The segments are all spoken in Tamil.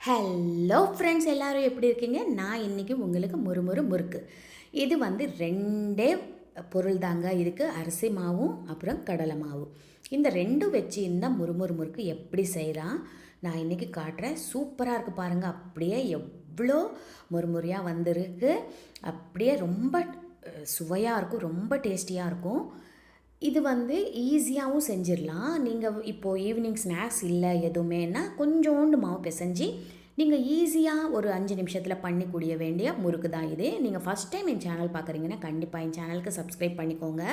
ஹலோ ஃப்ரெண்ட்ஸ், எல்லோரும் எப்படி இருக்கீங்க? நான் இன்றைக்கி உங்களுக்கு முறுக்கு இது வந்து ரெண்டே பொருள் தாங்க இருக்குது. அரிசி மாவும் அப்புறம் கடலை மாவும். இந்த ரெண்டும் வச்சு இந்த முறுக்கு எப்படி செய்யலாம் நான் இன்றைக்கி காட்டுறேன். சூப்பராக இருக்குது பாருங்கள். அப்படியே எவ்வளோ முறுமுறையாக வந்திருக்கு. அப்படியே ரொம்ப சுவையாக இருக்கும், ரொம்ப டேஸ்டியாக இருக்கும். இது வந்து ஈஸியாகவும் செஞ்சிடலாம். நீங்கள் இப்போது ஈவினிங் ஸ்நாக்ஸ் இல்லை எதுவுமேனா கொஞ்சோண்டு மாவு பிசைஞ்சு நீங்கள் ஈஸியாக ஒரு 5 நிமிஷத்தில் பண்ணிக்கூடிய வேண்டிய முறுக்கு தான் இது. நீங்கள் ஃபஸ்ட் டைம் என் சேனல் பார்க்குறீங்கன்னா கண்டிப்பாக என் சேனலுக்கு சப்ஸ்கிரைப் பண்ணிக்கோங்க.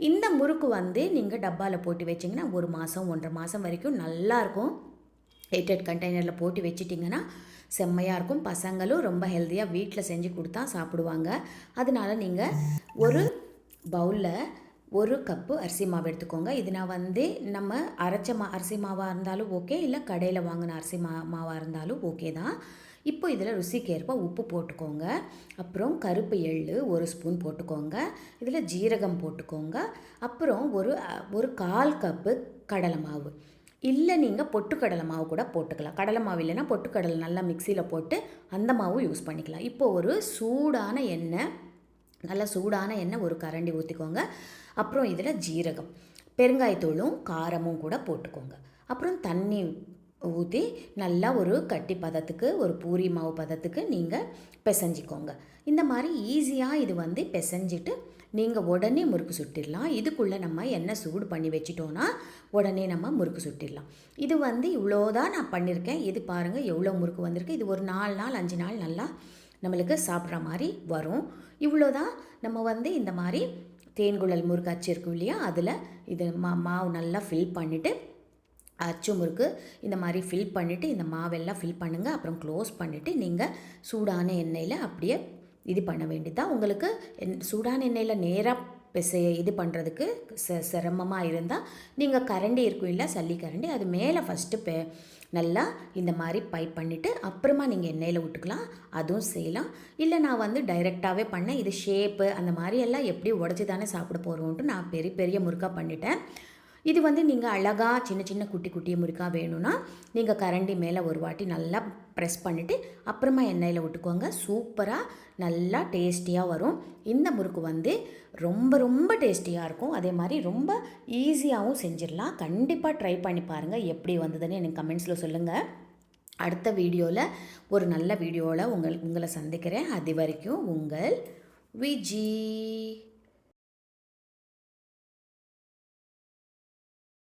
இந்த முறுக்கு வந்து நீங்கள் டப்பாவில் போட்டு வச்சிங்கன்னா 1 மாதம் 1.5 மாதம் வரைக்கும் நல்லாயிருக்கும். ஹீட்டட் கண்டெய்னரில் போட்டு வச்சிட்டிங்கன்னா செம்மையாக இருக்கும். பசங்களும் ரொம்ப ஹெல்த்தியாக வீட்டில் செஞ்சு கொடுத்தா சாப்பிடுவாங்க. அதனால் நீங்கள் ஒரு பவுலில் 1 கப்பு அரிசி மாவு எடுத்துக்கோங்க. இது நான் வந்து நம்ம அரைச்ச அரிசி மாவாக இருந்தாலும் ஓகே, இல்லை கடையில் வாங்கின அரிசி மாவாக இருந்தாலும் ஓகே தான். இப்போ இதில் ருசிக்கேற்ப உப்பு போட்டுக்கோங்க. அப்புறம் கருப்பு எள்ளு 1 ஸ்பூன் போட்டுக்கோங்க. இதில் ஜீரகம் போட்டுக்கோங்க. அப்புறம் ஒரு 1/4 கப்பு கடலை மாவு. இல்லை நீங்கள் பொட்டுக்கடலை மாவு கூட போட்டுக்கலாம். கடலை மாவு இல்லைன்னா பொட்டுக்கடலை நல்லா மிக்சியில் போட்டு அந்த மாவு யூஸ் பண்ணிக்கலாம். இப்போது ஒரு சூடான எண்ணெய், நல்லா சூடான எண்ணெய் 1 கரண்டி ஊற்றிக்கோங்க. அப்புறம் இதில் ஜீரகம், பெருங்காயத்தூளும் காரமும் கூட போட்டுக்கோங்க. அப்புறம் தண்ணி ஊற்றி நல்லா ஒரு கட்டி பதத்துக்கு, ஒரு பூரி மாவு பதத்துக்கு நீங்கள் பிசைஞ்சிக்கோங்க. இந்த மாதிரி ஈஸியாக இது வந்து பிசைஞ்சிட்டு நீங்கள் உடனே முறுக்கு சுட்டிடலாம். இதுக்குள்ளே நம்ம எண்ணெய் சூடு பண்ணி வச்சிட்டோன்னா உடனே நம்ம முறுக்கு சுட்டிடலாம். இது வந்து இவ்வளோதான் நான் பண்ணியிருக்கேன். இது பாருங்கள் எவ்வளோ முறுக்கு வந்திருக்கு. இது ஒரு 4 நாள் 5 நாள் நல்லா நம்மளுக்கு சாப்பிட்ற மாதிரி வரும். இவ்வளோதான். நம்ம வந்து இந்த மாதிரி தேன்குழல் முறுக்கு அச்சு இருக்கும் இல்லையா, அதில் இது மாவு நல்லா ஃபில் பண்ணிவிட்டு, அச்சு முறுக்கு இந்த மாதிரி ஃபில் பண்ணிவிட்டு இந்த மாவெல்லாம் ஃபில் பண்ணுங்கள். அப்புறம் க்ளோஸ் பண்ணிவிட்டு நீங்கள் சூடான எண்ணெயில் அப்படியே இது பண்ண வேண்டியதான். உங்களுக்கு சூடான எண்ணெயில் நேராக இது பண்ணுறதுக்கு சிரமமாக இருந்தால் நீங்கள் கரண்டி இருக்கும் இல்லை, சல்லி கரண்டி, அது மேலே ஃபஸ்ட்டு நல்லா இந்த மாதிரி பைப் பண்ணிவிட்டு அப்புறமா நீங்கள் எண்ணெயில் விட்டுக்கலாம். அதுவும் செய்யலாம். இல்லை நான் வந்து டைரெக்டாகவே பண்ணேன். இது ஷேப்பு அந்த மாதிரி எல்லாம் எப்படி உடச்சி தானே சாப்பிட போகிறோன்ட்டு நான் பெரிய முறுக்காக பண்ணிட்டேன். இது வந்து நீங்கள் அழகாக சின்ன குட்டி முறுக்காக வேணும்னா நீங்கள் கரண்டி மேலே ஒரு வாட்டி நல்லா ப்ரெஸ் பண்ணிவிட்டு அப்புறமா எண்ணெயில் விட்டுக்கோங்க. சூப்பராக நல்லா டேஸ்டியாக வரும். இந்த முறுக்கு வந்து ரொம்ப டேஸ்டியாக இருக்கும். அதே மாதிரி ரொம்ப ஈஸியாகவும் செஞ்சிடலாம். கண்டிப்பாக ட்ரை பண்ணி பாருங்கள். எப்படி வந்ததுன்னு எனக்கு கமெண்ட்ஸில் சொல்லுங்கள். அடுத்த வீடியோவில் ஒரு நல்ல வீடியோவில் உங்களை சந்திக்கிறேன். அது வரைக்கும் உங்கள் விஜி.